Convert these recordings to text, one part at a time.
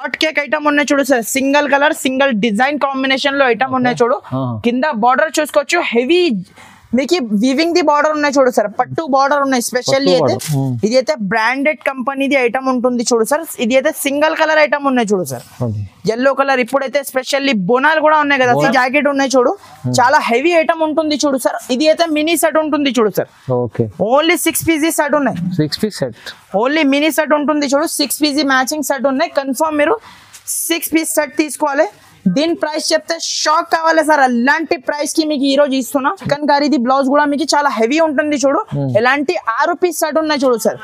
Hot cake item ఉన్నాయి చూడు sir, single colour single design combination లో ఐటమ్ ఉన్నాయి చూడు. కింద బార్డర్ చూసుకోవచ్చు, హెవీ మీకు వీవింగ్ ది బార్డర్ ఉన్నాయి చూడు సార్, పట్టు బార్డర్ ఉన్నాయి. స్పెషల్లీ అయితే ఇది అయితే బ్రాండెడ్ కంపెనీది ఐటమ్ ఉంటుంది చూడు సార్. ఇది అయితే సింగిల్ కలర్ ఐటమ్ ఉన్నాయి చూడు సార్, ఎల్లో కలర్. ఇప్పుడైతే స్పెషల్లీ బోనాలు కూడా ఉన్నాయి కదా, జాకెట్ ఉన్నాయి చూడు, చాలా హెవీ ఐటమ్ ఉంటుంది చూడు సార్. ఇది అయితే మినీ సెట్ ఉంటుంది చూడు సార్, ఓన్లీ 6 పీసెస్ సెట్ ఉన్నాయి. 6 piece set only mini set ఉంటుంది చూడు, 6 పీసీ మ్యాచింగ్ సెట్ ఉన్నాయి. కన్ఫర్మ్ మీరు 6 పీస్ సెట్ తీసుకోవాలి. దీని ప్రైస్ చెప్తే షాక్ కావాలి సార్, అలాంటి ప్రైస్ కి మీకు ఈ రోజు ఇస్తున్నా. చికెన్ కర్రీది బ్లౌజ్ కూడా మీకు చాలా హెవీ ఉంటుంది చూడు. ఎలాంటి 6 పీస్ సెట్ ఉన్నాయి చూడు సార్,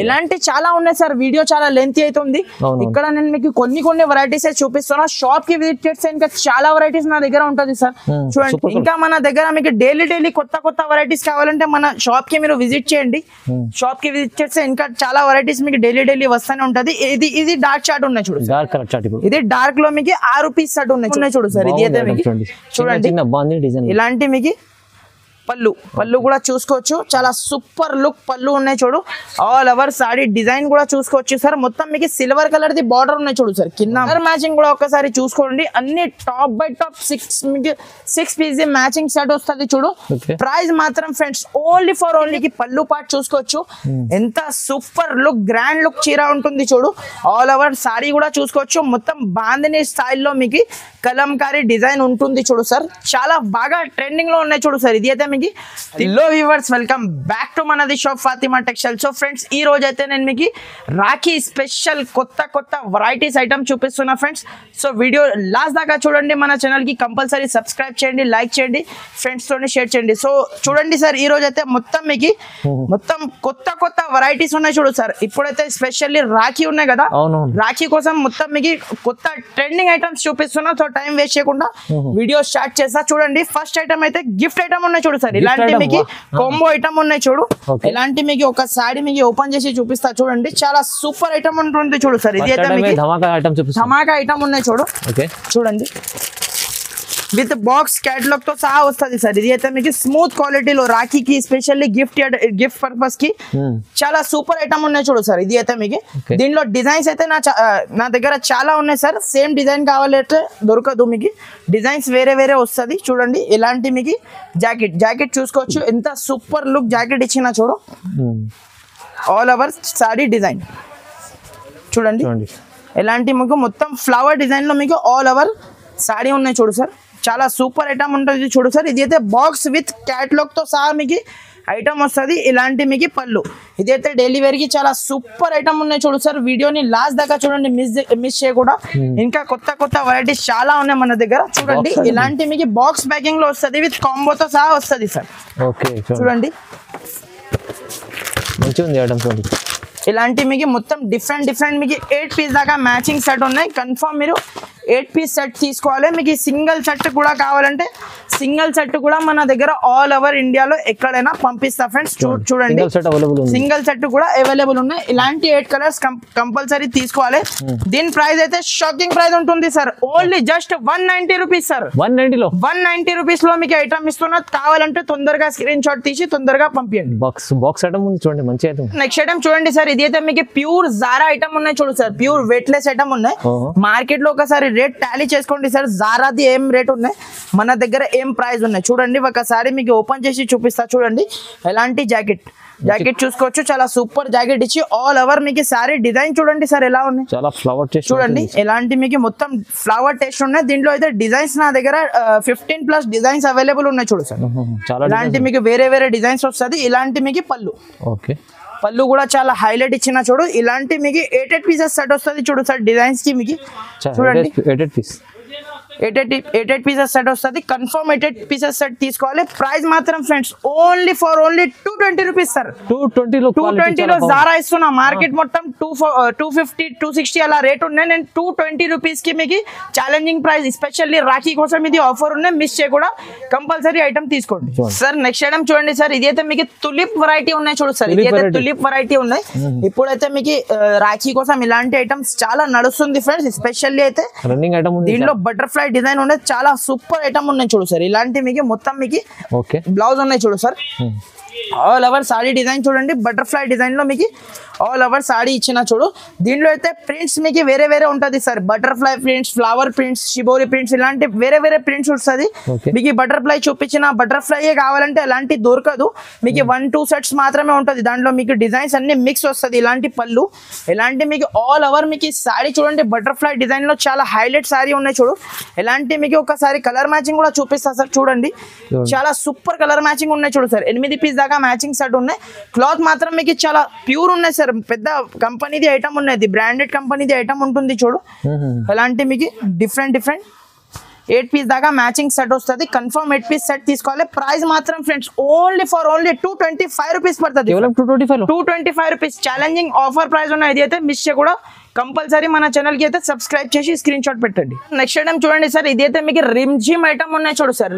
ఇలాంటి చాలా ఉన్నాయి సార్. వీడియో చాలా లెంత్ అవుతుంది. ఇక్కడ నేను మీకు కొన్ని వెరైటీస్ చూపిస్తున్నా. షాప్ కి విజిట్ చేస్తే ఇంకా చాలా వెరైటీస్ నా దగ్గర ఉంటుంది సార్. చూడండి, ఇంకా మన దగ్గర మీకు డైలీ కొత్త వెరైటీస్ కావాలంటే మన షాప్ కి మీరు విజిట్ చేయండి. షాప్ కి విజిట్ చేస్తే ఇంకా చాలా వెరైటీస్ మీకు డైలీ వస్తూనే ఉంటది. ఇది డార్క్ చార్ట్ ఉన్నాయి చూడు, ఇది డార్క్ లో మీకు 6 పీస్ సెట్ ఉన్నాయి చూడు సార్. ఇది అయితే మీకు చూడండి, ఇలాంటి మీకు పళ్ళు కూడా చూసుకోవచ్చు, చాలా సూపర్ లుక్ పళ్ళు ఉన్నాయి చూడు. ఆల్ ఓవర్ సాడీ డిజైన్ కూడా చూసుకోవచ్చు సార్. మొత్తం మీకు సిల్వర్ కలర్ ది బార్డర్ ఉన్నాయి చూడు సార్. కింద కలర్ మ్యాచింగ్ కూడా ఒకసారి చూసుకోండి. అన్ని top by top 6 piece matching set వస్తుంది చూడు. ప్రైస్ మాత్రం ఫ్రెండ్స్ ఓన్లీ పళ్ళు పార్ట్ చూసుకోవచ్చు. ఎంత సూపర్ లుక్ గ్రాండ్ లుక్ చీర ఉంటుంది చూడు. ఆల్ ఓవర్ సారీ కూడా చూసుకోవచ్చు. మొత్తం బాందిని స్టైల్లో మీకు కలంకారీ డిజైన్ ఉంటుంది చూడు సార్. చాలా బాగా ట్రెండింగ్ లో ఉన్నాయి చూడు సార్. ఇది అయితే hello viewers, welcome back to మనది shop Fatima textile. So friends, ఈ రోజు అయితే నేను మీకు రాఖీ స్పెషల్ కొత్త వెరైటీస్ ఐటమ్ చూపిస్తున్నా ఫ్రెండ్స్. సో వీడియో లాస్ట్ దాకా చూడండి. మన ఛానల్ కి కంపల్సరీ సబ్స్క్రైబ్ చేయండి, లైక్ చేయండి, ఫ్రెండ్స్ తోని షేర్ చేయండి. సో చూడండి సార్, ఈ రోజు అయితే మొత్తం కొత్త వెరైటీస్ ఉన్నాయి చూడు సార్. ఇప్పుడైతే స్పెషల్లీ రాఖీ ఉన్నాయి కదా, రాఖీ కోసం మొత్తం మీకు కొత్త ట్రెండింగ్ ఐటమ్స్ చూపిస్తున్నా. సో టైం వేస్ట్ చేయకుండా వీడియో స్టార్ట్ చేస్తా. చూడండి, ఫస్ట్ ఐటమ్ అయితే గిఫ్ట్ ఐటమ్ ఉన్నాయి చూడు సార్. ఇలాంటి మీకు కాంబో ఐటమ్ ఉన్నాయి చూడు. ఇలాంటి మీకు ఒక సారీ మీకు ఓపెన్ చేసి చూపిస్తా చూడండి. చాలా సూపర్ ఐటమ్ ఉంటుంది చూడు సార్. ఇది అయితే మీకు ధమాకా ఐటమ్ ఉన్నాయి చూడు. చూడండి, విత్ బాక్స్ క్యాటలాగ్ తో సహా వస్తుంది సార్. ఇది అయితే మీకు స్మూత్ క్వాలిటీలో రాఖీకి స్పెషల్లీ గిఫ్ట్ పర్పస్ కి చాలా సూపర్ ఐటమ్ ఉన్నాయి చూడు సార్. ఇది అయితే మీకు దీనిలో డిజైన్స్ అయితే నా దగ్గర చాలా ఉన్నాయి సార్. సేమ్ డిజైన్ కావాలంటే దొరకదు, మీకు డిజైన్స్ వేరే వస్తుంది చూడండి. ఇలాంటి మీకు జాకెట్ చూసుకోవచ్చు. ఎంత సూపర్ లుక్ జాకెట్ ఇచ్చిన చూడు. ఆల్ ఓవర్ సారీ డిజైన్ చూడండి. ఇలాంటి మీకు మొత్తం ఫ్లవర్ డిజైన్ లో మీకు ఆల్ ఓవర్ సారీ ఉన్నాయి చూడు సార్. చాలా సూపర్ ఐటమ్ ఉంటుంది చూడు సార్. ఇది అయితే బాక్స్ విత్ క్యాటలాగ్ తో సహా మీకు ఐటమ్ వస్తుంది. ఇలాంటి మీకు పళ్ళు. ఇదైతే డైలీ వేర్ కి చాలా సూపర్ ఐటమ్ ఉన్నాయి చూడు సార్. వీడియోని లాస్ట్ దాకా చూడండి, మిస్ చేయకుండా. ఇంకా కొత్త వెరైటీస్ చాలా ఉన్నాయి మన దగ్గర చూడండి. ఇలాంటి మీకు బాక్స్ ప్యాకింగ్ లో వస్తుంది, విత్ కాంబోతో సహా వస్తుంది సార్. చూడండి, ఇలాంటి మీకు మొత్తం డిఫరెంట్ మీకు 8 పీస్ దాకా మ్యాచింగ్ సెట్ ఉన్నాయి. కన్ఫర్మ్ మీరు 8 పీస్ సెట్ తీసుకోవాలి. మీకు సింగిల్ సెట్ కూడా కావాలంటే సింగిల్ సెట్ కూడా మన దగ్గర ఆల్ ఓవర్ ఇండియాలో ఎక్కడైనా పంపిస్తా ఫ్రెండ్స్. చూడండి, సింగిల్ సెట్ కూడా అవైలబుల్ ఉన్నాయి. ఇలాంటి 8 కలర్స్ కంపల్సరీ తీసుకోవాలి. దీని ప్రైస్ అయితే షాకింగ్ ప్రైస్ ఉంటుంది sir. Only just 190 rupees sir. 190 rupees లో మీకు ఐటమ్ ఇస్తున్నా. కావాలంటే తొందరగా స్క్రీన్ షాట్ తీసి తొందరగా పంపించండి. బాక్స్ ఐటమ్ చూడండి, మంచి ఐటమ్. నెక్స్ట్ ఐటమ్ చూడండి సార్. ఇది అయితే మీకు ప్యూర్ జారా ఐటమ్ ఉన్నాయి చూడు సార్. ప్యూర్ వెయిట్లెస్ ఐటమ్ ఉన్నాయి. మార్కెట్ లో ఒకసారి రేట్ టాలీ చేసుకోండి సార్. జారాది ఏం రేట్ ఉన్నాయి, మన దగ్గర ఏం ప్రైస్ ఉన్నాయి చూడండి. ఒకసారి మీకు ఓపెన్ చేసి చూపిస్తా చూడండి. ఎలాంటి జాకెట్ చూసుకోవచ్చు. చాలా సూపర్ జాకెట్ ఇచ్చి ఆల్ ఓవర్ మీకు సారీ డిజైన్ చూడండి సార్ ఎలా ఉన్నాయి. చాలా ఫ్లవర్ టేస్ట్ చూడండి. ఎలాంటి మీకు మొత్తం ఫ్లవర్ టేస్ట్ ఉన్నాయి. దీంట్లో అయితే డిజైన్స్ నా దగ్గర 15+ డిజైన్స్ అవైలబుల్ ఉన్నాయి చూడు సార్. ఇలాంటి మీకు వేరే డిజైన్స్ వస్తుంది. ఇలాంటి మీకు పళ్ళు కూడా చాలా హైలైట్ ఇచ్చిన చూడు. ఇలాంటి మీకు 8 పీసెస్ సెట్ వస్తుంది చూడు సార్. డిజైన్స్ కి మీకు చూడండి 8 పీసెస్ సెట్ వస్తుంది. కన్ఫర్మ్ 8 పీసెస్ సెట్ తీసుకోవాలి. ప్రైస్ మాత్రం ఫ్రెండ్స్ ఓన్లీ 220 రూపీస్ సార్. 220 లో జారా ఇస్తున్నా. మార్కెట్ మొత్తం 250 260 అలా రేట్ ఉన్నాయి. నేను 220 రూపీస్ కి మీకు ఛాలెంజింగ్ ప్రైస్. స్పెషల్లీ రాఖీ కోసం ఇది ఆఫర్ ఉన్నాయి, మిస్ చేయకుండా కంపల్సరీ ఐటమ్ తీసుకోండి సార్. నెక్స్ట్ ఐటమ్ చూడండి సార్. ఇది అయితే మీకు తులిప్ వెరైటీ ఉన్నాయి చూడు సార్. ఇది అయితే తులిప్ వెరైటీ ఉన్నాయి. ఇప్పుడైతే మీకు రాఖీ కోసం ఇలాంటి ఐటమ్స్ చాలా నడుస్తుంది ఫ్రెండ్స్. స్పెషల్లీ అయితే దీంట్లో బటర్ఫ్లై బటర్ఫ్లై డిజైన్ ఉన్నది చాలా సూపర్ ఐటమ్ ఉన్నాయి చూడు సార్ ఇలాంటి మీకు మొత్తం మీకు ఓకే బ్లౌజ్ ఉన్నాయి చూడు sir all over saree design చూడండి బటర్ఫ్లై డిజైన్ లో మీకు ఆల్ ఓవర్ సాడీ ఇచ్చిన చూడు దీంట్లో అయితే ప్రింట్స్ మీకు వేరే వేరే ఉంటది sir butterfly prints flower prints shibori prints ఇలాంటి వేరే వేరే ప్రింట్స్ వస్తుంది మీకు బటర్ఫ్లై చూపించిన బటర్ఫ్లై కావాలంటే అలాంటి దొరకదు మీకు 1-2 సెట్స్ మాత్రమే ఉంటది దాంట్లో మీకు డిజైన్స్ అన్ని మిక్స్ వస్తుంది ఇలాంటి పళ్ళు ఇలాంటి మీకు ఆల్ ఓవర్ మీకు సారీ చూడండి బటర్ఫ్లై డిజైన్ లో చాలా హైలైట్ సారీ ఉన్నాయి చూడు ఇలాంటి మీకు ఒకసారి కలర్ మ్యాచింగ్ కూడా చూపిస్తా సార్ చూడండి చాలా సూపర్ కలర్ మ్యాచింగ్ ఉన్నాయి చూడు సార్ 8 పీస్ దాకా మ్యాచింగ్ సెట్ ఉన్నాయి క్లాత్ మాత్రం మీకు చాలా ప్యూర్ ఉన్నాయి సార్ పెద్ద కంపెనీది ఐటమ్ ఉన్నది బ్రాండెడ్ కంపెనీది ఐటమ్ ఉంటుంది చూడు అలాంటి మీకు డిఫరెంట్ 8 పీస్ దాకా మ్యాచింగ్ సెట్ వస్తుంది కన్ఫర్మ్ 8 పీస్ సెట్ తీసుకోవాలి ప్రైస్ మాత్రం ఫ్రెండ్స్ ఓన్లీ 225 రూపీస్ పడుతుంది 225 రూపీస్ ఛాలెంజింగ్ ఆఫర్ ప్రైస్ ఉన్న ఇది అయితే మిస్ చేయకూడదు కంపల్సరీ మన ఛానల్ కి అయితే సబ్స్క్రైబ్ చేసి స్క్రీన్ షాట్ పెట్టండి నెక్స్ట్ ఐటమ్ చూడండి సార్ ఇది అయితే మీకు రిమ్జిమ్ ఐటమ్ ఉన్నాయి చూడు సార్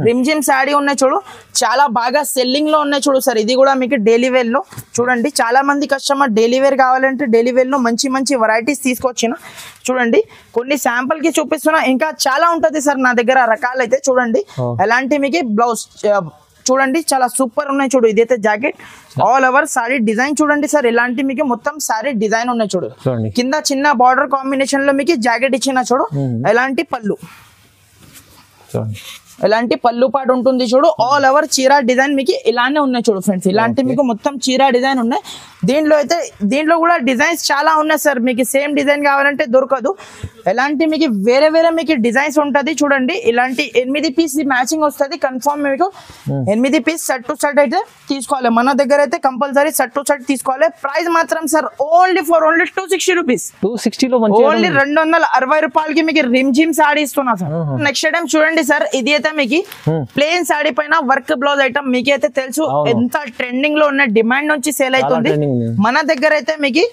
రిమ్జిమ్ సాడీ ఉన్నాయి చూడు చాలా బాగా సెల్లింగ్ లో ఉన్నాయి చూడు సార్ ఇది కూడా మీకు డైలీ వేర్ లో చూడండి చాలా మంది కస్టమర్ డైలీ వేర్ కావాలంటే డైలీ వేర్ లో మంచి వెరైటీస్ తీసుకొచ్చిన చూడండి కొన్ని శాంపుల్ కి చూపిస్తున్నా ఇంకా చాలా ఉంటది సార్ నా దగ్గర రకాలు అయితే చూడండి ఎలాంటి మీకు బ్లౌజ్ చూడండి చాలా సూపర్ ఉన్నాయి చూడు ఇదైతే jacket all over sorry design చూడండి సార్ ఇలాంటి మీకు మొత్తం సారీ డిజైన్ ఉన్నాయి చూడు కింద చిన్న బార్డర్ కాంబినేషన్ లో మీకు జాకెట్ ఇచ్చిన చూడు ఎలాంటి పళ్ళు ఇలాంటి పళ్ళు పాటు ఉంటుంది చూడు ఆల్ ఓవర్ చీరా డిజైన్ మీకు ఇలానే ఉన్నాయి చూడు ఫ్రెండ్స్ ఇలాంటి మీకు మొత్తం చీరా డిజైన్ ఉన్నాయి దీంట్లో కూడా డిజైన్స్ చాలా ఉన్నాయి సార్ మీకు సేమ్ డిజైన్ కావాలంటే దొరకదు ఎలాంటి మీకు వేరే మీకు డిజైన్స్ ఉంటది చూడండి ఇలాంటి 8 పీస్ మ్యాచింగ్ వస్తుంది కన్ఫర్మ్ మీకు 8 పీస్ సెట్ టు సెట్ అయితే తీసుకోవాలి మన దగ్గర అయితే కంపల్సరీ సెట్ టు సెట్ తీసుకోవాలి ప్రైస్ మాత్రం సార్ ఓన్లీ 260 రూపీస్ 260 లో ఓన్లీ 260 రూపాయలకి మీకు రిమ్జిమ్ సాడీ ఇస్తున్నా సార్ నెక్స్ట్ ఐటమ్ చూడండి సార్ ఇది అయితే మీకు ప్లేన్ సాడీ పైన వర్క్ బ్లౌజ్ ఐటమ్ మీకైతే తెలుసు ఎంత ట్రెండింగ్ లో ఉన్న డిమాండ్ నుంచి సేల్ అవుతుంది మన దగ్గర అయితే మీకు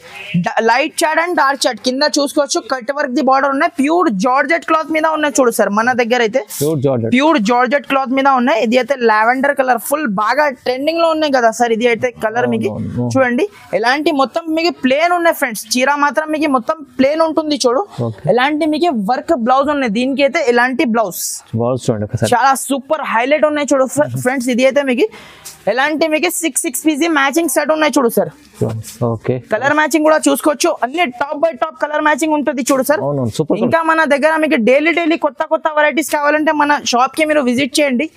లైట్ చాట్ అండ్ డార్క్ చాట్ కింద చూసుకోవచ్చు కట్ వర్క్ ది బార్డర్ ఉన్నాయి ప్యూర్ జార్జెట్ క్లాత్ మీద ఉన్నాయి చూడు సార్ మన దగ్గర అయితే ప్యూర్ జార్జెట్ క్లాత్ మీద ఉన్నాయి ఇది అయితే లావెండర్ కలర్ ఫుల్ బాగా ట్రెండింగ్ లో ఉన్నాయి కదా సార్ ఇది అయితే కలర్ మీకు చూడండి ఎలాంటి మొత్తం మీకు ప్లేన్ ఉన్నాయి ఫ్రెండ్స్ చీర మాత్రం మీకు మొత్తం ప్లేన్ ఉంటుంది చూడు ఎలాంటి మీకు వర్క్ బ్లౌజ్ ఉన్నాయి దీనికి అయితే ఎలాంటి బ్లౌజ్ చాలా సూపర్ హైలైట్ ఉన్నాయి చూడు ఫ్రెండ్స్ ఇది అయితే మీకు ఎలాంటి మీకు 6 పీస్ మ్యాచింగ్ సెట్ ఉన్నాయి చూడు సార్ కలర్ మ్యాచింగ్ కూడా చూసుకోవచ్చు అన్ని top by top colour matching ఉంటుంది చూడు సార్ ఇంకా మన దగ్గర మీకు డైలీ కొత్త వెరైటీస్ కావాలంటే మన షాప్ కి మీరు విజిట్ చేయండి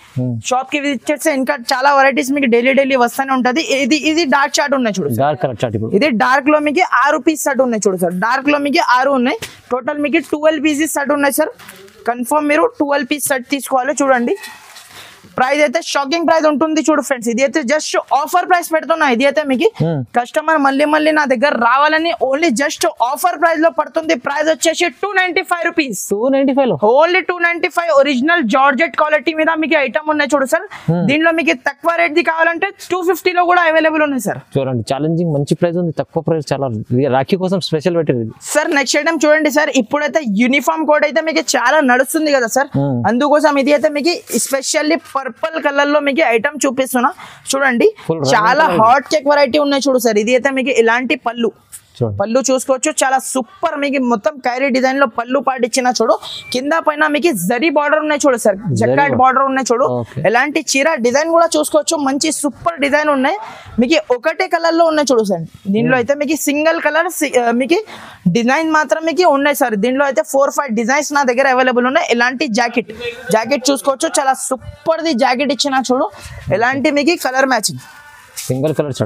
షాప్ కి విజిట్ చేస్తే ఇంకా చాలా వెరైటీస్ మీకు డైలీ వస్తూనే ఉంటది ఇది డార్క్ చార్ట్ ఉన్నాయి చూడు ఇది డార్క్ లో మీకు 6 పీస్ సెట్ ఉన్నాయి చూడు సార్ డార్క్ లో మీకు 6 ఉన్నాయి టోటల్ మీకు 12 పీసెస్ సెట్ ఉన్నాయి సార్ కన్ఫర్మ్ మీరు 12 పీస్ సెట్ తీసుకోవాలి చూడండి ప్రైస్ అయితే షాకింగ్ ప్రైస్ ఉంటుంది చూడు ఫ్రెండ్స్ ఇది అయితే జస్ట్ ఆఫర్ ప్రైస్ పెడుతున్నా ఇది అయితే మీకు కస్టమర్ మళ్ళీ నా దగ్గర రావాలని ఓన్లీ జస్ట్ ఆఫర్ ప్రైస్ లో పడుతుంది ప్రైస్ వచ్చేసి 295 rupees only 295 original georgette quality మీద మీకు ఐటమ్ ఉన్నాయి చూడు సార్ దీనిలో మీకు తక్కువ రేట్ ది కావాలంటే 250 లో కూడా అవైలబుల్ ఉన్నాయి సార్ చూడండి ఛాలెంజింగ్ మంచి ప్రైస్ ఉంది తక్కువ ప్రైస్ చాలా రాఖీ కోసం స్పెషల్ పెట్టేది సార్ నెక్స్ట్ ఐటమ్ చూడండి సార్ ఇప్పుడైతే యూనిఫామ్ కోడ్ అయితే మీకు చాలా నడుస్తుంది కదా సార్ అందుకోసం ఇది అయితే మీకు స్పెషల్లీ పర్పుల్ కలర్ లో మీకు ఐటమ్ చూపిస్తున్నా చూడండి చాలా హాట్ కేక్ వెరైటీ ఉన్నాయి చూడు సార్ ఇది అయితే మీకు ఇలాంటి పళ్ళు చూసుకోవచ్చు చాలా సూపర్ మీకు మొత్తం కైరీ డిజైన్ లో పళ్ళు పాటు ఇచ్చిన చూడు కింద పైన మీకు జరీ బార్డర్ ఉన్నాయి చూడు సార్ జకాట్ బార్డర్ ఉన్నాయి చూడు ఎలాంటి చీర డిజైన్ కూడా చూసుకోవచ్చు మంచి సూపర్ డిజైన్ ఉన్నాయి మీకు ఒకటే కలర్ లో ఉన్నాయి చూడు సార్ దీనిలో అయితే మీకు సింగిల్ కలర్ మీకు డిజైన్ మాత్రం మీకు ఉన్నాయి సార్ దీనిలో అయితే 4-5 డిజైన్స్ నా దగ్గర అవైలబుల్ ఉన్నాయి ఎలాంటి జాకెట్ చూసుకోవచ్చు చాలా సూపర్ ది జాకెట్ ఇచ్చిన చూడు ఎలాంటి మీకు కలర్ మ్యాచింగ్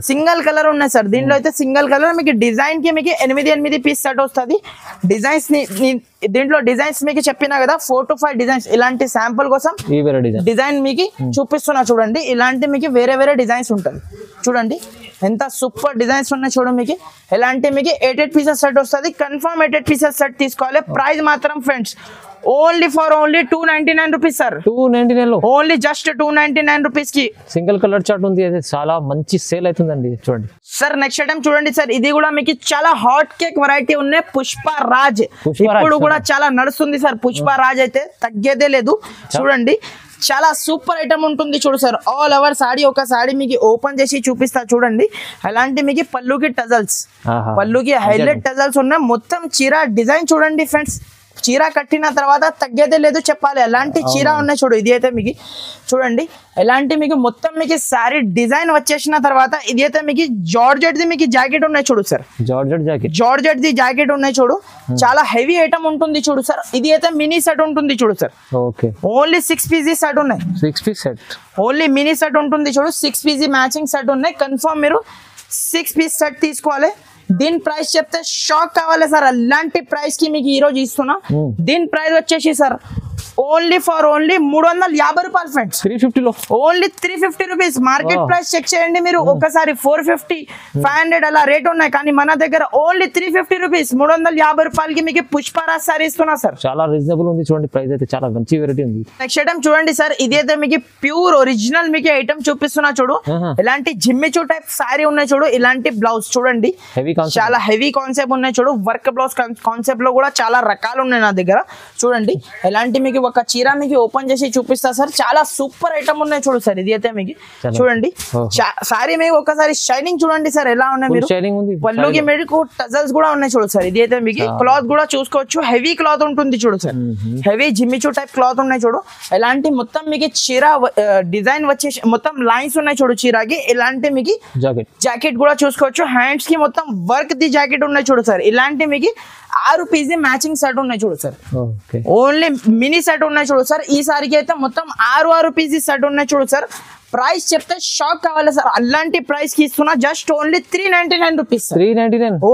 సింగిల్ కలర్ ఉన్నాయి సార్ దీంట్లో అయితే సింగిల్ కలర్ మీకు డిజైన్ కి మీకు 8 పీస్ సెట్ వస్తుంది డిజైన్స్ దీంట్లో డిజైన్స్ మీకు చెప్పినా కదా 4 to 5 డిజైన్స్ ఇలాంటి శాంపుల్ కోసం డిజైన్ మీకు చూపిస్తున్నా చూడండి ఇలాంటి మీకు వేరే డిజైన్స్ ఉంటుంది చూడండి ఎంత సూపర్ డిజైన్స్ ఉన్నాయి చూడు మీకు ఎలాంటి మీకు 8 పీసెస్ సెట్ వస్తుంది కన్ఫర్మ్ 8 పీసెస్ సెట్ తీసుకోవాలి ప్రైస్ మాత్రం friends only 299 rupees sir 299 only just 299 rupees కి సింగిల్ కలర్ చార్ట్ ఉంది చాలా మంచి సేల్ అవుతుందండి చూడండి సార్ నెక్స్ట్ ఐటమ్ చూడండి సార్ ఇది కూడా మీకు చాలా హాట్ కేక్ వెరైటీ ఉన్నాయి పుష్పరాజ్ ఇప్పుడు కూడా చాలా నడుస్తుంది సార్ పుష్పరాజ్ అయితే తగ్గేదే లేదు చూడండి చాలా సూపర్ ఐటమ్ ఉంటుంది చూడు సార్ ఆల్ ఓవర్ సాడీ ఒక సాడీ మీకు ఓపెన్ చేసి చూపిస్తా చూడండి అలాంటి మీకు పళ్ళుకి టజల్స్ పళ్ళుకి హైలైట్ టజల్స్ ఉన్నాయి మొత్తం చీర డిజైన్ చూడండి ఫ్రెండ్స్ చీర కట్టిన తర్వాత తగ్గేదే లేదు చెప్పాలి, ఎలాంటి చీర ఉన్నాయి చూడు. ఇది అయితే మీకు చూడండి, ఎలాంటి మీకు మొత్తం మీకు శారీ డిజైన్ వచ్చేసిన తర్వాత ఇది అయితే మీకు జార్జెట్ ది మీకు జాకెట్ ఉన్నాయి చూడు సార్. జార్జెట్ ది జాకెట్ ఉన్నాయి చూడు, చాలా హెవీ ఐటమ్ ఉంటుంది చూడు సార్. ఇది అయితే మినీ సెట్ ఉంటుంది చూడు సార్. ఓన్లీ 6 పీసెస్ సెట్ ఉన్నాయి. 6 piece set only mini set ఉంటుంది చూడు. 6 పీస్ మ్యాచింగ్ సెట్ ఉన్నాయి. కన్ఫర్మ్ మీరు 6 పీస్ సెట్ తీసుకోవాలి. దీని ప్రైస్ చెప్తే షాక్ కావాలి సార్. అలాంటి ప్రైస్ కి మీకు ఈ రోజు ఇస్తున్నా. దీని ప్రైస్ వచ్చేసి సార్ ఓన్లీ 350 రూపాయలు ఫ్రెండ్స్. 350 లో only 350 rupees. Market price check చేయండి మీరు ఒకసారి. 450 500 అలా రేట్ ఉన్నాయి, కానీ మన దగ్గర ఓన్లీ 350 రూపీస్ 350 రూపాయలకి మీకు పుష్పరాజ్ సారీ ఇస్తున్నా సార్. చాలా రీజనబుల్ ఉంది చూడండి, ప్రైస్ అయితే చాలా మంచి వెరైటీ ఉంది. నెక్స్ట్ ఐటమ్ చూడండి సార్, ఇది అయితే మీకు ప్యూర్ ఒరిజినల్ మీకు ఐటమ్ చూపిస్తున్నా చూడు. ఇలాంటి జిమ్మిచూ టైప్ సారీ ఉన్నాయి చూడు. ఇలాంటి బ్లౌజ్ చూడండి, చాలా హెవీ కాన్సెప్ట్ ఉన్నాయి చూడు. వర్క్ బ్లౌజ్ కాన్సెప్ట్ లో కూడా చాలా రకాలు ఉన్నాయి నా దగ్గర చూడండి. ఎలాంటి మీకు ఒక చీర మీకు ఓపెన్ చేసి చూపిస్తా సార్. చాలా సూపర్ ఐటమ్ ఉన్నాయి చూడు సార్. ఇది అయితే మీకు చూడండి, సారీ మీకు ఒకసారి షైనింగ్ చూడండి సార్ ఎలా ఉన్నాయి. మీరు పళ్ళుకి మీకు టజల్స్ కూడా ఉన్నాయి చూడు సార్. ఇది అయితే మీకు క్లాత్ కూడా చూసుకోవచ్చు, హెవీ క్లాత్ ఉంటుంది చూడు sir. Heavy Jimmy Choo type cloth ఉన్నాయి చూడు. ఎలాంటి మొత్తం మీకు చీర డిజైన్ వచ్చేసి మొత్తం లైన్స్ ఉన్నాయి చూడు చీరకి. ఇలాంటి మీకు జాకెట్ కూడా చూసుకోవచ్చు. హ్యాండ్స్ కి మొత్తం వర్క్ ది జాకెట్ ఉన్నాయి చూడు సార్. ఇలాంటి మీకు 6 పీస్ మ్యాచింగ్ సెట్ ఉన్నాయి చూడు సార్. ఓన్లీ మినీ సెట్ ఉన్నాయి చూడు సార్. ఈ సారికి అయితే మొత్తం 6 పీస్ సెట్ ఉన్నాయి చూడు సార్. ప్రైస్ చెప్తే షాక్ కావాలి సార్. అలాంటి ప్రైస్ కి ఇస్తున్నా జస్ట్ ఓన్లీ 399 రూపీస్.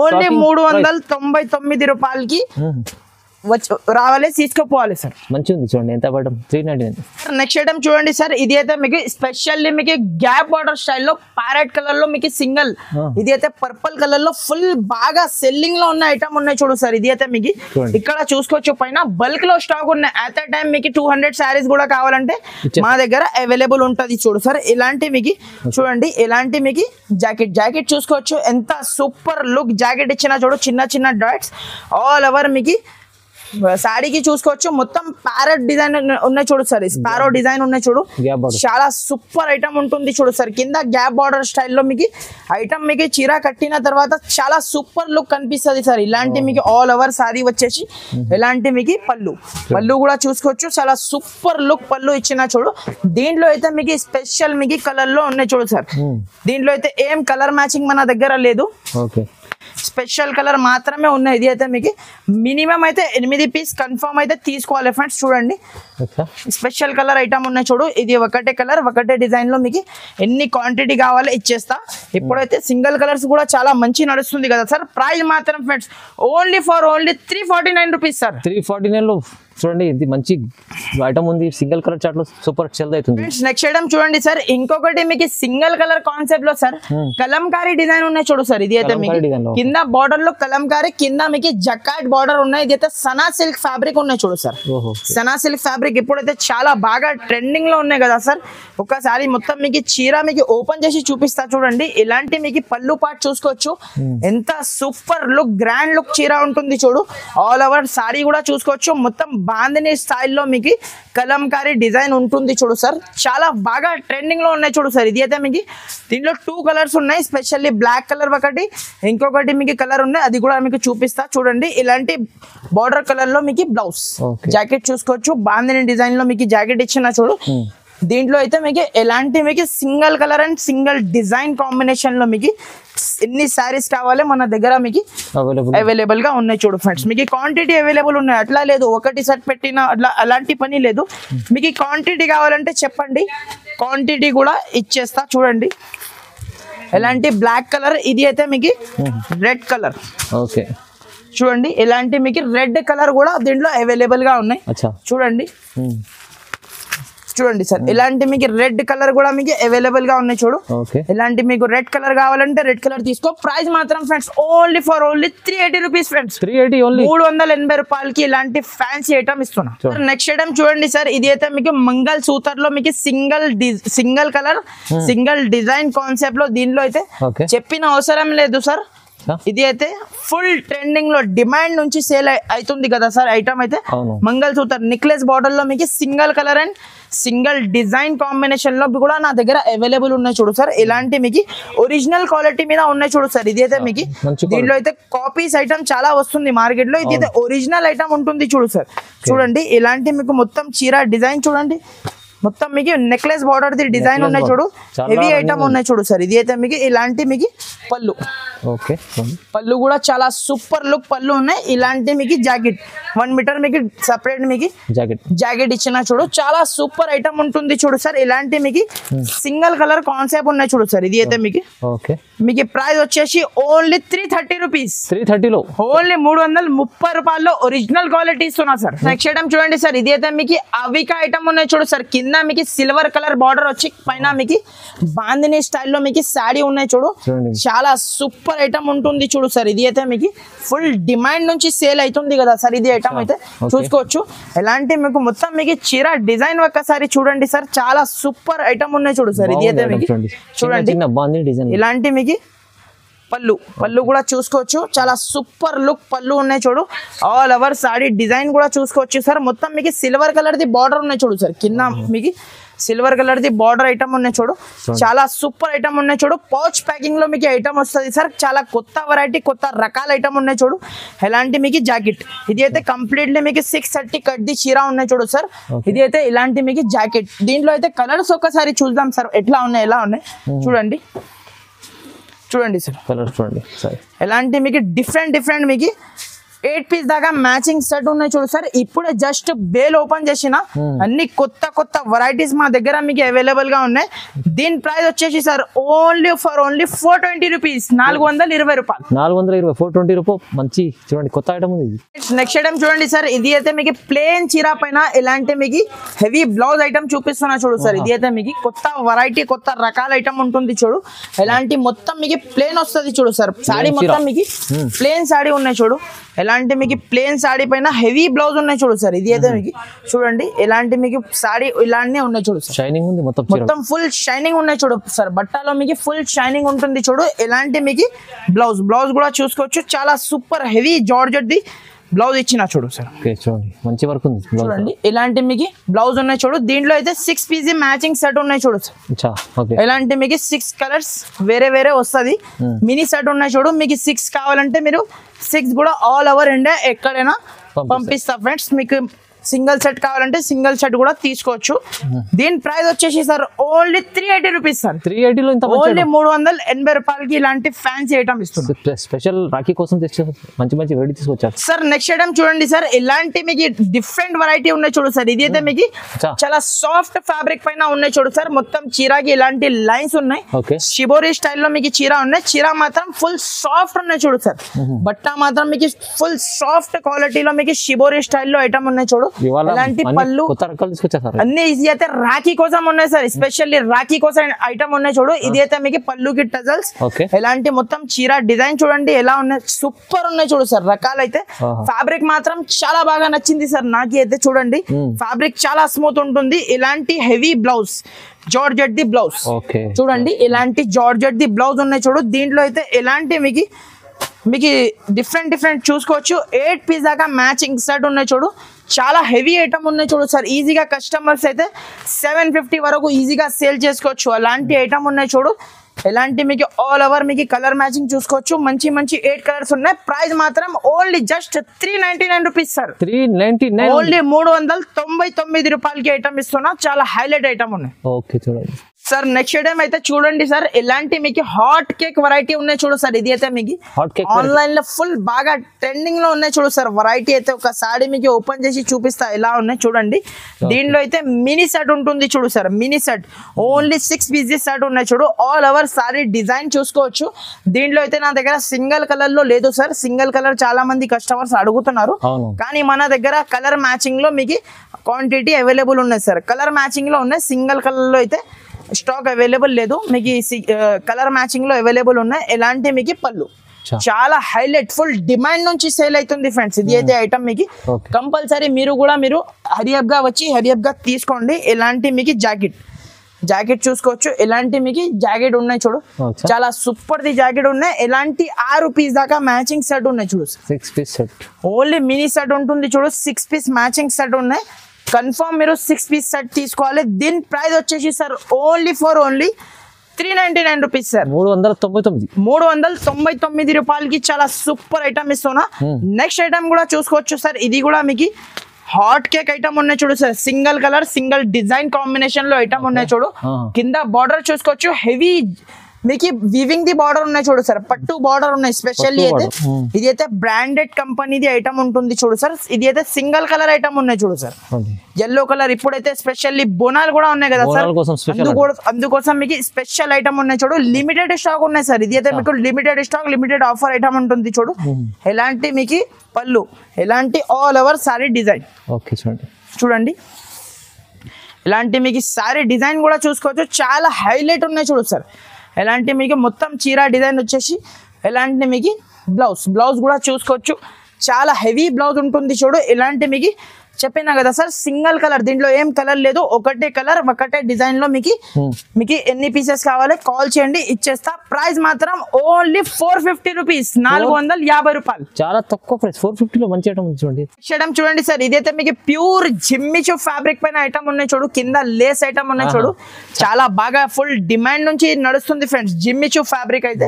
ఓన్లీ 399 రూపాయలకి రావాలి, తీసుకుపోవాలి సార్. మంచిగా ఉంది చూడండి, ఎంత పడడం 399. నెక్స్ట్ ఐటమ్ చూడండి సార్, ఇది అయితే మీకు స్పెషల్లీ మీకు గ్యాప్ బార్డర్ స్టైల్లో ప్యారెట్ కలర్ లో మీకు సింగిల్, ఇది అయితే పర్పుల్ కలర్ లో ఫుల్ బాగా సెల్లింగ్ లో ఉన్న ఐటమ్ ఉన్నాయి చూడు సార్. ఇది అయితే మీకు ఇక్కడ చూసుకోవచ్చు, పైన బల్క్ లో స్టాక్ ఉన్నాయి. అట్ ఎ టైం మీకు 200 శారీస్ కూడా కావాలంటే మా దగ్గర అవైలబుల్ ఉంటది చూడు సార్. ఇలాంటి మీకు చూడండి, ఇలాంటి మీకు జాకెట్ చూసుకోవచ్చు. ఎంత సూపర్ లుక్ జాకెట్ ఇచ్చినా చూడు. చిన్న చిన్న డాట్స్ ఆల్ ఓవర్ మీకు శారీకి చూసుకోవచ్చు. మొత్తం ప్యారెట్ డిజైన్ ఉన్నాయి చూడు సార్. స్పారో డిజైన్ ఉన్నాయి చూడు. చాలా సూపర్ ఐటమ్ ఉంటుంది చూడు సార్. కింద గ్యాప్ బార్డర్ స్టైల్లో మీకు ఐటమ్ మీకు చీర కట్టిన తర్వాత చాలా సూపర్ లుక్ కనిపిస్తుంది సార్. ఇలాంటి మీకు ఆల్ ఓవర్ శారీ వచ్చేసి ఇలాంటి మీకు పళ్ళు కూడా చూసుకోవచ్చు. చాలా సూపర్ లుక్ పళ్ళు ఇచ్చిన చూడు. దీంట్లో అయితే మీకు స్పెషల్ మీకు కలర్ లో ఉన్నాయి చూడు సార్. దీంట్లో అయితే ఏం కలర్ మ్యాచింగ్ మన దగ్గర లేదు, స్పెషల్ కలర్ మాత్రమే ఉన్నాయి. ఇది అయితే మీకు మినిమం అయితే 8 పీస్ కన్ఫర్మ్ అయితే తీసుకోవాలి ఫ్రెండ్స్. చూడండి స్పెషల్ కలర్ ఐటమ్ ఉన్నాయి చూడు. ఇది ఒకటే కలర్ ఒకటే డిజైన్ లో మీకు ఎన్ని క్వాంటిటీ కావాలో ఇచ్చేస్తా. ఇప్పుడైతే సింగిల్ కలర్స్ కూడా చాలా మంచి నడుస్తుంది కదా సార్. ప్రైస్ మాత్రం ఫ్రెండ్స్ ఓన్లీ 349 రూపీస్ సార్. 349 లో చూడండి, ఇది మంచి ఐటమ్ ఉంది. సింగిల్ కలర్ చాట్ లో సూపర్ సెల్ అవుతుంది. నెక్స్ట్ ఐటమ్ చూడండి సార్, ఇంకొకటి మీకు సింగిల్ కలర్ కాన్సెప్ట్ లో సార్ కలంకారీ డిజైన్ ఉన్నాయి చూడు సార్. ఇది అయితే మీకు కింద బార్డర్ లో కలంకారీ, కింద మీకు జకాట్ బార్డర్ ఉన్నాయి. ఇది అయితే సనా సిల్క్ ఫ్యాబ్రిక్ ఉన్నాయి చూడు సార్. సనా సిల్క్ ఫ్యాబ్రిక్ ఇప్పుడైతే చాలా బాగా ట్రెండింగ్ లో ఉన్నాయి కదా సార్. ఒకసారి మొత్తం మీకు చీర మీకు ఓపెన్ చేసి చూపిస్తా చూడండి. ఇలాంటి మీకు పళ్ళు పార్ట్ చూసుకోవచ్చు. ఎంత సూపర్ లుక్ గ్రాండ్ లుక్ చీర ఉంటుంది చూడు. ఆల్ ఓవర్ సారీ కూడా చూసుకోవచ్చు. మొత్తం బాందిని స్టైల్లో మీకు కలంకారీ డిజైన్ ఉంటుంది చూడు సార్. చాలా బాగా ట్రెండింగ్ లో ఉన్నాయి చూడు సార్. ఇది అయితే మీకు దీంట్లో 2 కలర్స్ ఉన్నాయి. స్పెషల్లీ బ్లాక్ కలర్ ఒకటి, ఇంకొకటి మీకు కలర్ ఉన్నాయి. అది కూడా మీకు చూపిస్తా చూడండి. ఇలాంటి బార్డర్ కలర్ లో మీకు బ్లౌజ్ జాకెట్ చూసుకోవచ్చు. బాందిని డిజైన్ లో మీకు జాకెట్ ఇచ్చిన చూడు. దీంట్లో అయితే మీకు ఎలాంటి మీకు single colour and single design combination లో మీకు ఎన్ని శారీస్ కావాలి మన దగ్గర మీకు అవైలబుల్ గా ఉన్నాయి చూడు ఫ్రెండ్స్. మీకు క్వాంటిటీ అవైలబుల్ ఉన్నాయి, అట్లా లేదు ఒకటి సెట్ పెట్టిన అలాంటి పని లేదు. మీకు క్వాంటిటీ కావాలంటే చెప్పండి, క్వాంటిటీ కూడా ఇచ్చేస్తా చూడండి. ఎలాంటి బ్లాక్ కలర్, ఇది అయితే మీకు రెడ్ కలర్. ఓకే చూడండి, ఇలాంటి మీకు రెడ్ కలర్ కూడా దీంట్లో అవైలబుల్ గా ఉన్నాయి చూడండి. చూడండి సార్, ఇలాంటి మీకు రెడ్ కలర్ కూడా మీకు అవైలబుల్ గా ఉన్నాయి చూడు. ఇలాంటి మీకు రెడ్ కలర్ కావాలంటే రెడ్ కలర్ తీసుకో. ప్రైస్ మాత్రం ఫ్రెండ్స్ ఓన్లీ 380 రూపీస్ ఫ్రెండ్స్. 380 రూపాయలకి ఇలాంటి ఫ్యాన్సీ ఐటమ్ ఇస్తున్నా. నెక్స్ట్ ఐటమ్ చూడండి సార్, ఇది అయితే మీకు మంగళ సూతర్ లో మీకు single colour single design concept లో. దీనిలో అయితే చెప్పిన అవసరం లేదు సార్. ఇది అయితే ఫుల్ ట్రెండింగ్ లో డిమాండ్ నుంచి సేల్ అవుతుంది కదా సార్ ఐటమ్ అయితే. మంగళసూత్ర నెక్లెస్ బార్డర్ లో మీకు single colour and single design combination లో కూడా నా దగ్గర అవైలబుల్ ఉన్నాయి చూడు సార్. ఇలాంటి మీకు ఒరిజినల్ క్వాలిటీ మీద ఉన్నాయి చూడు సార్. ఇది అయితే మీకు దీంట్లో అయితే కాపీస్ ఐటమ్ చాలా వస్తుంది మార్కెట్ లో, ఇది అయితే ఒరిజినల్ ఐటమ్ ఉంటుంది చూడు సార్. చూడండి ఇలాంటి మీకు మొత్తం చీర డిజైన్ చూడండి, మొత్తం మీకు నెక్లెస్ బార్డర్ ది డిజైన్ ఉన్నాయి చూడు, హెవీ ఐటమ్ ఉన్నాయి చూడు సార్. ఇది అయితే మీకు ఇలాంటి మీకు పళ్ళు, పళ్ళు కూడా చాలా సూపర్ లుక్ పళ్ళు ఉన్నాయి. ఇలాంటి మీకు జాకెట్ 1 మీటర్ మీకు సపరేట్ మీకు జాకెట్ ఇచ్చిన చూడు, చాలా సూపర్ ఐటమ్ ఉంటుంది చూడు సార్. ఇలాంటి మీకు సింగిల్ కలర్ కాన్సెప్ట్ ఉన్నాయి చూడు సార్. ఇది అయితే మీకు ప్రైస్ వచ్చేసి ఓన్లీ 330 రూపీస్, 330లో ఓన్లీ 330 రూపాయల్లో ఒరిజినల్ క్వాలిటీ ఇస్తున్నా సార్. నెక్స్ట్ ఐటమ్ చూడండి సార్. ఇది అయితే మీకు అవికా ఐటమ్ ఉన్నాయి చూడు సార్. కింద మీకు సిల్వర్ కలర్ బార్డర్ వచ్చి పైన మీకు బాందిని స్టైల్లో మీకు శారీ ఉన్నాయి చూడు, చాలా సూపర్ ఐటమ్ ఉంటుంది చూడు సార్. ఇది అయితే మీకు ఫుల్ డిమాండ్ నుంచి సేల్ అవుతుంది కదా సార్. ఇది ఐటమ్ అయితే చూసుకోవచ్చు. ఎలాంటి మీకు మొత్తం మీకు చీర డిజైన్ ఒక్కసారి చూడండి సార్, చాలా సూపర్ ఐటమ్ ఉన్నాయి చూడు సార్. ఇది అయితే మీకు చూడండి ఇలాంటి మీకు పళ్ళు కూడా చూసుకోవచ్చు, చాలా సూపర్ లుక్ పళ్ళు ఉన్నాయి చూడు. ఆల్ ఓవర్ సారీ డిజైన్ కూడా చూసుకోవచ్చు సార్. మొత్తం మీకు సిల్వర్ కలర్ ది బార్డర్ ఉన్నాయి చూడు సార్. కింద మీకు silver colour the border item ఉన్నాయి చూడు, చాలా సూపర్ ఐటమ్ ఉన్నాయి చూడు. పౌచ్ ప్యాకింగ్ లో మీకు ఐటమ్ వస్తుంది సార్. చాలా కొత్త వెరైటీ కొత్త రకాల ఐటమ్ ఉన్నాయి చూడు. ఎలాంటి మీకు జాకెట్, ఇది అయితే కంప్లీట్లీ మీకు 630 కట్ ది చీర ఉన్నాయి చూడు సార్. ఇది అయితే ఇలాంటి మీకు జాకెట్. దీంట్లో అయితే కలర్స్ ఒక్కసారి చూద్దాం సార్ ఎట్లా ఉన్నాయి ఎలా ఉన్నాయి చూడండి. చూడండి సార్ కలర్ చూడండి సార్. ఎలాంటి మీకు డిఫరెంట్ మీకు 8 పీస్ దాకా మ్యాచింగ్ సెట్ ఉన్నాయి చూడు సార్. ఇప్పుడే జస్ట్ బేల్ ఓపెన్ చేసిన అన్ని కొత్త వెరైటీస్ మా దగ్గర మీకు అవైలబుల్ గా ఉన్నాయి. దీని ప్రైస్ వచ్చేసి సార్ ఓన్లీ 420 రూపీస్, 420 రూపాయలు, 420 రూపాయలు. మంచి చూడండి కొత్త ఐటమ్ ఉంది. నెక్స్ట్ ఐటమ్ చూడండి సార్. ఇది అయితే మీకు ప్లేన్ చీర పైన ఇలాంటి మీకు హెవీ బ్లౌజ్ ఐటమ్ చూపిస్తున్నా చూడు సార్. ఇది అయితే మీకు కొత్త వెరైటీ కొత్త రకాల ఐటమ్ ఉంటుంది చూడు. ఎలాంటి మొత్తం మీకు ప్లేన్ వస్తుంది చూడు సార్. సాడీ మొత్తం మీకు ప్లేన్ సాడీ ఉన్నాయి చూడు. ఎలాంటి మీకు ప్లేన్ సాడీ పైన హెవీ బ్లౌజ్ ఉన్నాయి చూడు సార్. ఇది అయితే మీకు చూడండి ఎలాంటి మీకు సాడీ ఇలాంటి ఉన్నాయి చూడు సార్. షైనింగ్ ఉంది మొత్తం ఫుల్ షైనింగ్ ఉన్నాయి చూడు సార్. బట్టలో మీకు ఫుల్ షైనింగ్ ఉంటుంది చూడు. ఎలాంటి మీకు బ్లౌజ్ కూడా చూసుకోవచ్చు, చాలా super heavy georgette the blouse ఇచ్చిన చూడు సార్. చూడండి మంచి వర్క్ ఉంది చూడండి. ఇలాంటి మీకు బ్లౌజ్ ఉన్నాయి చూడు. దీంట్లో అయితే 6 పీస్ మ్యాచింగ్ సెట్ ఉన్నాయి చూడు సార్. ఇలాంటి మీకు 6 కలర్స్ వేరే వస్తుంది. మినీ సెట్ ఉన్నాయి చూడు. మీకు 6 కావాలంటే మీరు 6 కూడా ఆల్ ఓవర్ ఇండియా ఎక్కడైనా పంపిస్తా ఫ్రెండ్స్. మీకు సింగిల్ సెట్ కావాలంటే సింగిల్ సెట్ కూడా తీసుకోవచ్చు. దీని ప్రైస్ వచ్చేసి సార్ ఓన్లీ 380 రూపీస్ సార్. 380లో ఓన్లీ 380 రూపాయలకి ఇలాంటి ఫ్యాన్సీ ఐటమ్ ఇస్తుంది. స్పెషల్ రాఖీ కోసం మంచి వెరైటీ తీసుకొచ్చారు సార్. నెక్స్ట్ ఐటమ్ చూడండి సార్. ఇలాంటి మీకు డిఫరెంట్ వెరైటీ ఉన్నాయి చూడు సార్. ఇది అయితే మీకు చాలా సాఫ్ట్ ఫ్యాబ్రిక్ పైన ఉన్నాయి చూడు సార్. మొత్తం చీరకి ఇలాంటి లైన్స్ ఉన్నాయి. షిబోరి స్టైల్లో మీకు చీర ఉన్నాయి. చీర మాత్రం ఫుల్ సాఫ్ట్ ఉన్నాయి చూడు సార్. బట్ట మాత్రం మీకు ఫుల్ సాఫ్ట్ క్వాలిటీలో మీకు షిబోరి స్టైల్లో ఐటమ్ ఉన్నాయి చూడు. ఇలాంటి పళ్ళు అన్ని ఇది అయితే రాఖీ కోసం ఉన్నాయి సార్. ఎస్పెషల్లీ రాఖీ కోసం ఐటమ్ ఉన్నాయి చూడు. ఇది అయితే మీకు పళ్ళుకి టజల్స్ ఇలాంటి మొత్తం చీర డిజైన్ చూడండి ఎలా ఉన్నాయి, సూపర్ ఉన్నాయి చూడు సార్. రకాలైతే ఫ్యాబ్రిక్ మాత్రం చాలా బాగా నచ్చింది సార్ నాకు అయితే. చూడండి ఫ్యాబ్రిక్ చాలా స్మూత్ ఉంటుంది. ఇలాంటి heavy blouse georgette the blouse చూడండి. ఇలాంటి జార్జెట్ ది బ్లౌజ్ ఉన్నాయి చూడు. దీంట్లో అయితే ఎలాంటి మీకు డిఫరెంట్ చూసుకోవచ్చు. 8 పీస్ దాకా మ్యాచింగ్ సెట్ ఉన్నాయి చూడు. చాలా హెవీ ఐటమ్ ఉన్నాయి చూడు సార్. ఈజీగా కస్టమర్స్ అయితే 750 వరకు ఈజీగా సేల్ చేసుకోవచ్చు. అలాంటి ఐటమ్ ఉన్నాయి చూడు. ఎలాంటి మీకు ఆల్ ఓవర్ మీకు కలర్ మ్యాచింగ్ చూసుకోవచ్చు. మంచి 8 కలర్స్ ఉన్నాయి. ప్రైస్ మాత్రం only just 399 rupees sir. 399 only 399 రూపాయలకి ఐటమ్ ఇస్తున్నా. చాలా హైలైట్ ఐటమ్ ఉన్నాయి. ఓకే చూడండి సార్. నెక్స్ట్ ఐటమ్ అయితే చూడండి సార్. ఇలాంటి మీకు హాట్ కేక్ వెరైటీ ఉన్నాయి చూడు సార్. ఇది అయితే మీకు ఆన్లైన్ లో ఫుల్ బాగా ట్రెండింగ్ లో ఉన్నాయి చూడు సార్. వెరైటీ అయితే ఒక సారీ మీకు ఓపెన్ చేసి చూపిస్తా ఎలా ఉన్నాయి చూడండి. దీంట్లో అయితే మినీ సెట్ ఉంటుంది చూడు sir. Mini set only 6 pieces set ఉన్నాయి చూడు. ఆల్ ఓవర్ సారీ డిజైన్ చూసుకోవచ్చు. దీంట్లో అయితే నా దగ్గర సింగిల్ కలర్ లో లేదు సార్. సింగిల్ కలర్ చాలా మంది కస్టమర్స్ అడుగుతున్నారు, కానీ మన దగ్గర కలర్ మ్యాచింగ్ లో మీకు క్వాంటిటీ అవైలబుల్ ఉన్నాయి సార్. కలర్ మ్యాచింగ్ లో ఉన్నాయి. సింగిల్ కలర్ లో అయితే స్టాక్ అవైలబుల్ లేదు. మీకు కలర్ మ్యాచింగ్ లో అవైలబుల్ ఉన్నాయి. ఎలాంటి మీకు పళ్ళు చాలా హైలైట్ ఫుల్ డిమాండ్ నుంచి సేల్ అవుతుంది ఫ్రెండ్స్. ఇది అయితే ఐటమ్ మీకు కంపల్సరీ మీరు హరియప్ గా వచ్చి హరియప్ గా తీసుకోండి. ఎలాంటి మీకు జాకెట్ జాకెట్ చూసుకోవచ్చు, ఎలాంటి మీకు జాకెట్ ఉన్నాయి చూడు, Okay. చాలా సూపర్ ది జాకెట్ ఉన్నాయి. ఎలాంటి 6 పీస్ దాకా మ్యాచింగ్ సెట్ ఉన్నాయి చూడు. 6 piece set. Only mini set ఉంటుంది చూడు, 6 పీస్ మ్యాచింగ్ సెట్ ఉన్నాయి. కన్ఫర్మ్ మీరు 6 పీస్ సెట్ తీసుకోవాలి. దీని ప్రైస్ వచ్చేసి సార్ ఓన్లీ 399 రూపీస్ సార్. 399 రూపాయలకి చాలా సూపర్ ఐటమ్ ఇస్తున్నా. నెక్స్ట్ ఐటమ్ కూడా చూసుకోవచ్చు సార్, ఇది కూడా మీకు హాట్ కేక్ ఐటమ్ ఉన్నాయి చూడు sir. Single colour single design combination లో ఐటమ్ ఉన్నాయి చూడు. కింద బార్డర్ చూసుకోవచ్చు, హెవీ మీకు వివింగ్ ది బార్డర్ ఉన్నాయి చూడు సార్, పట్టు బార్డర్ ఉన్నాయి. స్పెషల్లీ అయితే ఇది అయితే బ్రాండెడ్ కంపెనీది ఐటమ్ ఉంటుంది చూడు సార్. ఇది అయితే సింగిల్ కలర్ ఐటమ్ ఉన్నాయి చూడు సార్, ఎల్లో కలర్. ఇప్పుడైతే స్పెషల్లీ బోనాలు కూడా ఉన్నాయి కదా సార్, అందుకోసం మీకు స్పెషల్ ఐటమ్ ఉన్నాయి చూడు. లిమిటెడ్ స్టాక్ ఉన్నాయి సార్. ఇది అయితే మీకు limited stock, limited offer item ఉంటుంది చూడు. ఎలాంటి మీకు పళ్ళు, ఎలాంటి ఆల్ ఓవర్ సారీ డిజైన్. చూడండి, ఇలాంటి మీకు సారీ డిజైన్ కూడా చూసుకోవచ్చు, చాలా హైలైట్ ఉన్నాయి చూడు సార్. ఎలాంటి మీకు మొత్తం చీర డిజైన్ వచ్చేసి, ఎలాంటి మీకు బ్లౌజ్ కూడా చూసుకోవచ్చు, చాలా హెవీ బ్లౌజ్ ఉంటుంది చూడు. ఇలాంటి మీకు చెప్పినా కదా సార్, సింగిల్ కలర్, దీంట్లో ఏం కలర్ లేదు, ఒకటే కలర్ ఒకటే డిజైన్ లో మీకు ఎన్ని పీసెస్ కావాలి కాల్ చేయండి, ఇచ్చేస్తా. ప్రైస్ మాత్రం ఓన్లీ 450 రూపీస్, 450 రూపాయలు. చాలా తక్కువ ప్రైస్, 450 లో మంచి ఐటమ్ చూడండి. చూడండి సార్, ఇదైతే మీకు ప్యూర్ జిమ్మిచూ ఫ్యాబ్రిక్ పైన ఐటమ్ ఉన్నాయి చూడు. కింద లేస్ ఐటమ్ ఉన్నాయి చూడు, చాలా బాగా ఫుల్ డిమాండ్ నుంచి నడుస్తుంది ఫ్రెండ్స్ జిమ్మిచూ ఫ్యాబ్రిక్ అయితే.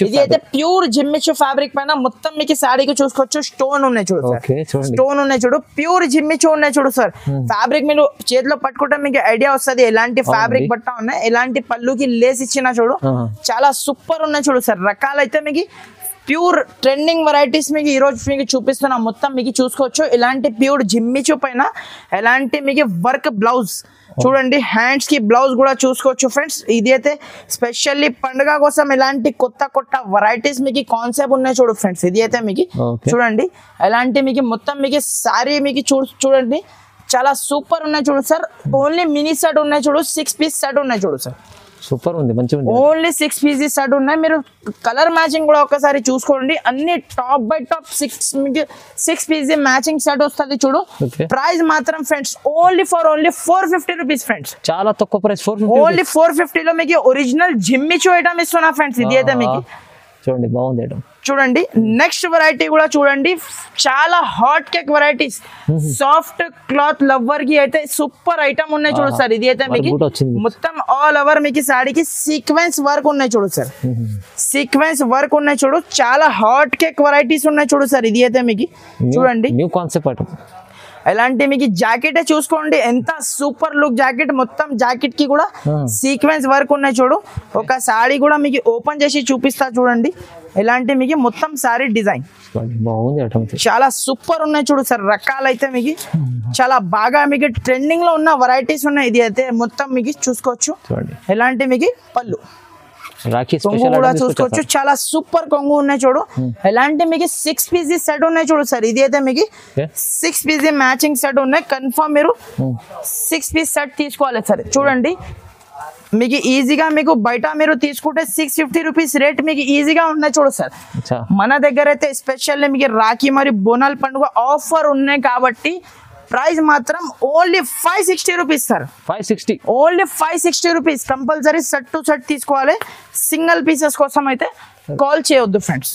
ఇది అయితే ప్యూర్ జిమ్మిచూ ఫ్యాబ్రిక్ పైన మొత్తం మీకు సారీకి చూసుకోవచ్చు, స్టోన్ ఉన్నాయి చూడు, స్టోన్ ఉన్నాయి చూడు, ప్యూర్ జిమ్మిచూ ఉన్నాయి చూడు సార్. ఫ్యాబ్రిక్ మీరు చేతిలో పట్టుకుంటే మీకు ఐడియా వస్తుంది ఎలాంటి ఫ్యాబ్రిక్ బట్ట ఉన్నాయి. ఎలాంటి పళ్ళుకి లేస్ ఇచ్చిన చూడు, చాలా సూపర్ ఉన్నాయి చూడు సార్. రకాలైతే మీకు ప్యూర్ ట్రెండింగ్ వెరైటీస్ మీకు ఈ రోజు మీకు చూపిస్తున్నా. మొత్తం మీకు చూసుకోవచ్చు, ఇలాంటి ప్యూర్ జిమ్మిచూ పైన ఎలాంటి మీకు వర్క్ బ్లౌజ్ చూడండి, హ్యాండ్స్ కి బ్లౌజ్ కూడా చూసుకోవచ్చు ఫ్రెండ్స్. ఇది అయితే స్పెషల్లీ పండుగ కోసం ఎలాంటి కొత్త వెరైటీస్ మీకు కాన్సెప్ట్ ఉన్నాయి చూడు ఫ్రెండ్స్. ఇది అయితే మీకు చూడండి, ఎలాంటి మీకు మొత్తం మీకు సారీ మీకు చూడండి, చాలా సూపర్ ఉన్నాయి చూడు సార్. ఓన్లీ మినీ సెట్ ఉన్నాయి చూడు, 6 పీస్ సెట్ ఉన్నాయి చూడు సార్. సూపర్ ఉంది, మంచిగా ఉంది. ఓన్లీ 6 పీసెస్ సెట్ ఉన్నాయి. మీరు కలర్ మ్యాచింగ్ కూడా ఒకసారి చూసుకోండి. అన్ని top by top 6 piece matching set వస్తుంది చూడు. ప్రైస్ మాత్రం ఫ్రెండ్స్ ఓన్లీ 450 రూపీస్ ఫ్రెండ్స్, చాలా తక్కువ ప్రైస్. ఓన్లీ 450 లో మీకు ఒరిజినల్ జిమ్మిచూ ఐటమ్ ఇస్తున్నా ఫ్రెండ్స్. ఇది అయితే మీకు చూడండి, బాగుంది ఐటమ్. చూడండి, నెక్స్ట్ వెరైటీ కూడా చూడండి, చాలా hot cake varieties, soft cloth lover కి అయితే సూపర్ ఐటమ్ ఉన్నాయి చూడు సార్. ఇది అయితే మీకు మొత్తం ఆల్ ఓవర్ మీకు సాడీకి సీక్వెన్స్ వర్క్ ఉన్నాయి చూడు సార్, సీక్వెన్స్ వర్క్ ఉన్నాయి చూడు. చాలా హాట్ కేక్ వెరైటీస్ ఉన్నాయి చూడు సార్. ఇది అయితే మీకు చూడండి, న్యూ కాన్సెప్ట్ ఐటమ్. ఎలాంటి మీకు జాకెట్ చూసుకోండి, ఎంత సూపర్ లుక్ జాకెట్. మొత్తం జాకెట్ కి కూడా సీక్వెన్స్ వర్క్ ఉన్నాయి చూడు. ఒక సారీ కూడా మీకు ఓపెన్ చేసి చూపిస్తా చూడండి. ఎలాంటి మీకు మొత్తం సారీ డిజైన్ చాలా సూపర్ ఉన్నాయి చూడు సార్. రకాలైతే మీకు చాలా బాగా మీకు ట్రెండింగ్ లో ఉన్న వెరైటీస్ ఉన్నాయి. ఇది అయితే మొత్తం మీకు చూసుకోవచ్చు. ఎలాంటి మీకు పళ్ళు కొంగు కూడా చూసుకోవచ్చు, చాలా సూపర్ కొంగు ఉన్నాయి చూడు. ఎలాంటి మీకు 6 పీస్ సెట్ ఉన్నాయి చూడు సార్. ఇది అయితే మీకు 6 పీస్ మ్యాచింగ్ సెట్ ఉన్నాయి. కన్ఫర్మ్ మీరు 6 పీస్ సెట్ తీసుకోవాలి సార్. చూడండి, మీకు ఈజీగా మీకు బయట మీరు తీసుకుంటే 650 రూపీస్ రేట్ మీకు ఈజీగా ఉన్నాయి చూడు సార్. మన దగ్గర అయితే స్పెషల్లీ మీకు రాఖీ మరి బోనాల్ పండుగ ఆఫర్ ఉన్నాయి కాబట్టి ప్రైస్ మాత్రం only 560 rupees sir. 560 only 560 rupees. Compulsory set to set తీసుకోవాలి. సింగిల్ పీసెస్ కోసం అయితే కాల్ చేయొద్దు ఫ్రెండ్స్.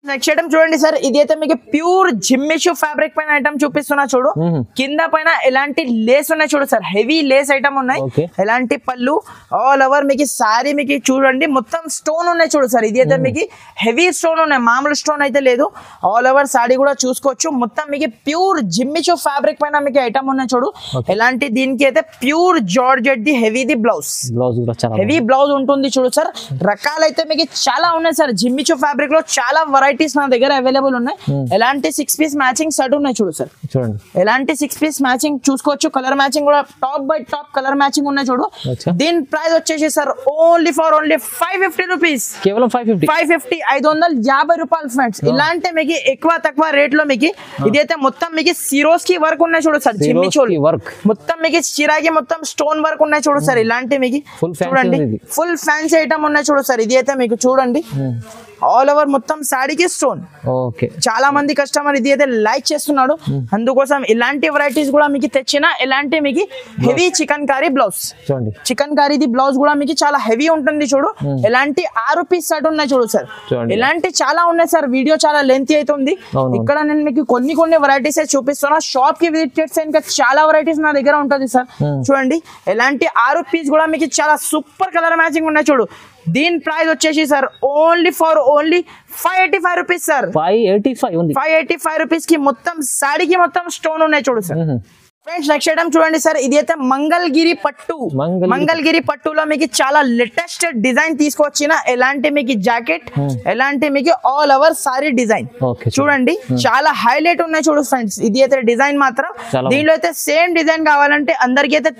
నెక్స్ట్ ఐటమ్ చూడండి సార్, ఇది అయితే మీకు ప్యూర్ జిమ్మిచూ ఫ్యాబ్రిక్ పైన ఐటమ్ చూపిస్తున్నా చూడు. కింద పైన ఎలాంటి లేస్ ఉన్నాయి చూడు సార్, హెవీ లేస్ ఐటమ్ ఉన్నాయి. ఎలాంటి పళ్ళు ఆల్ ఓవర్ మీకు సారీ మీకు చూడండి, మొత్తం స్టోన్ ఉన్నాయి చూడు సార్. ఇది అయితే మీకు హెవీ స్టోన్ ఉన్నాయి, మామూలు స్టోన్ అయితే లేదు. ఆల్ ఓవర్ సారీ కూడా చూసుకోవచ్చు. మొత్తం మీకు ప్యూర్ జిమ్మిచూ ఫ్యాబ్రిక్ పైన మీకు ఐటమ్ ఉన్నాయి చూడు. ఎలాంటి దీనికి అయితే pure georgette the heavy the blouse, heavy blouse ఉంటుంది చూడు సార్. రకాలైతే మీకు చాలా ఉన్నాయి సార్. జిమ్మిచూ ఫ్యాబ్రిక్ లో చాలా వెరైటీస్ నా దగ్గర అవైలబుల్ ఉన్నాయి. ఎలాంటి 6 పీస్ మ్యాచింగ్ సెట్ ఉన్నాయి చూడు సార్. చూడండి, ఎలాంటి 6 పీస్ మ్యాచింగ్ చూసుకోవచ్చు. కలర్ మ్యాచింగ్ కూడా top by top colour matching ఉన్నాయి చూడు. దీని ప్రైస్ వచ్చేసి సార్ ఓన్లీ 550 రూపీస్, కేవలం 550 550 రూపాయలు ఫ్రెండ్స్. ఇలాంటి మీకు ఎక్కువ తక్కువ రేట్ లో మీకు ఇదైతే మొత్తం మీకు సిరోస్ కి వర్క్ ఉన్నాయి చూడు సార్. జిమ్మిచూ వర్క్ మొత్తం మీకు చిరాకి మొత్తం స్టోన్ వర్క్ ఉన్నాయి చూడు సార్. ఇలాంటి మీకు చూడండి ఫుల్ ఫ్యాన్సీ ఐటమ్ ఉన్నాయి చూడు సార్. ఇది అయితే మీకు చూడండి ఆల్ ఓవర్ మొత్తం సాడీకి స్టోన్. ఓకే చాలా మంది కస్టమర్ ఇది అయితే లైక్ చేస్తున్నాడు, అందుకోసం ఇలాంటి వెరైటీస్ కూడా మీకు తెచ్చిన. ఇలాంటి మీకు హెవీ చికెన్ కారీ బ్లౌజ్ చూడండి, చికెన్ కారీది బ్లౌజ్ కూడా మీకు చాలా హెవీ ఉంటుంది చూడు. ఎలాంటి 6 పీస్ సెట్ ఉన్నాయి చూడు సార్. ఇలాంటి చాలా ఉన్నాయి సార్, వీడియో చాలా లెంతీ అవుతుంది. ఇక్కడ నేను మీకు కొన్ని వెరైటీస్ చూపిస్తున్నా. షాప్ కి విజిట్ చేస్తే ఇంకా చాలా వెరైటీస్ నా దగ్గర ఉంటుంది సార్. చూడండి ఎలాంటి 6 పీస్ కూడా మీకు చాలా సూపర్ కలర్ మ్యాచింగ్ ఉన్నాయి చూడు. దీని ప్రైస్ వచ్చేసి sir only 585 rupees sir. 585 rupees కి మొత్తం సాడీకి మొత్తం స్టోన్ ఉన్నాయి చూడు సార్. ఫ్రెండ్స్ నెక్స్ట్ ఐటమ్ చూడండి సార్, ఇది అయితే మంగళగిరి పట్టు. మంగళగిరి పట్టులో మీకు చాలా లేటెస్ట్ డిజైన్ తీసుకొచ్చిన ఎలాంటి మీకు జాకెట్, ఎలాంటి మీకు ఆల్ ఓవర్ సారీ డిజైన్ చూడండి. చాలా హైలైట్ ఉన్నాయి చూడు ఫ్రెండ్స్. ఇది అయితే డిజైన్ మాత్రం దీనిలో అయితే సేమ్ డిజైన్ కావాలంటే అందరికి అయితే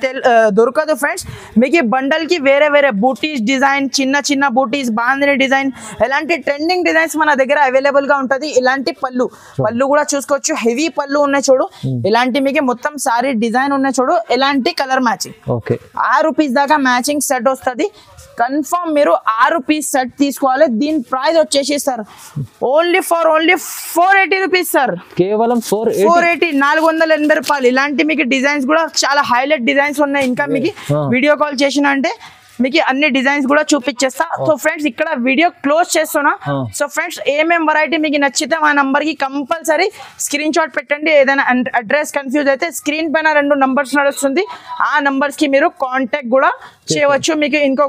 దొరకదు ఫ్రెండ్స్. మీకు బండల్ కి వేరే వేరే బూటీస్ డిజైన్, చిన్న బూటీస్, బాందిని డిజైన్, ఎలాంటి ట్రెండింగ్ డిజైన్స్ మన దగ్గర అవైలబుల్ గా ఉంటది. ఇలాంటి పళ్ళు కూడా చూసుకోవచ్చు, హెవీ పళ్ళు ఉన్నాయి చూడు. ఇలాంటి మీకు మొత్తం సారీ డిజైన్ ఉన్నాయి చూడు. ఎలాంటి కలర్ మ్యాచింగ్ 6 పీస్ దాకా మ్యాచింగ్ సెట్ వస్తుంది. కన్ఫర్మ్ మీరు 6 పీస్ సెట్ తీసుకోవాలి. దీని ప్రైస్ వచ్చేసి సార్ ఓన్లీ 480 రూపీస్ సార్. కేవలం 480 480 రూపాయలు. ఇలాంటి మీకు డిజైన్స్ కూడా చాలా హైలైట్ డిజైన్స్ ఉన్నాయి. ఇంకా మీకు వీడియో కాల్ చేసిన అంటే మీకు అన్ని డిజైన్స్ కూడా చూపించేస్తా. సో ఫ్రెండ్స్ ఇక్కడ వీడియో క్లోజ్ చేస్తున్నా. సో ఫ్రెండ్స్ ఏమేం వెరైటీ మీకు నచ్చితే మా నంబర్ కి కంపల్సరీ స్క్రీన్ షాట్ పెట్టండి. ఏదైనా అడ్రస్ కన్ఫ్యూజ్ అయితే స్క్రీన్ పైన 2 నంబర్స్ నడుస్తుంది, ఆ నంబర్స్ కి మీరు కాంటాక్ట్ కూడా చేయవచ్చు. మీకు ఇంకో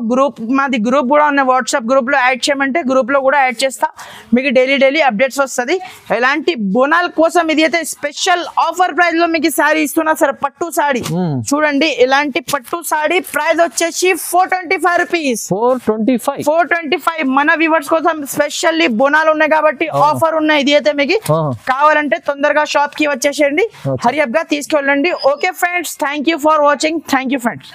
మాది గ్రూప్ కూడా ఉన్న, వాట్సాప్ గ్రూప్ లో యాడ్ చేయమంటే గ్రూప్ లో కూడా యాడ్ చేస్తా. మీకు డైలీ అప్డేట్స్ వస్తుంది. ఎలాంటి బోనాల కోసం ఇది అయితే స్పెషల్ ఆఫర్ ప్రైస్ లో మీకు సారీ ఇస్తున్నా సార్. పట్టు సారీ చూడండి, ఇలాంటి పట్టు సారీ ప్రైస్ వచ్చేసి 425 రూపీస్. 425 మన వ్యూవర్స్ కోసం స్పెషల్లీ బోనాలు ఉన్నాయి కాబట్టి ఆఫర్ ఉన్నాయి. ఇది అయితే మీకు కావాలంటే తొందరగా షాప్ కి వచ్చేసేయండి, హరియప్ గా తీసుకెళ్ళండి. Okay friends, thank you for watching. Thank you friends.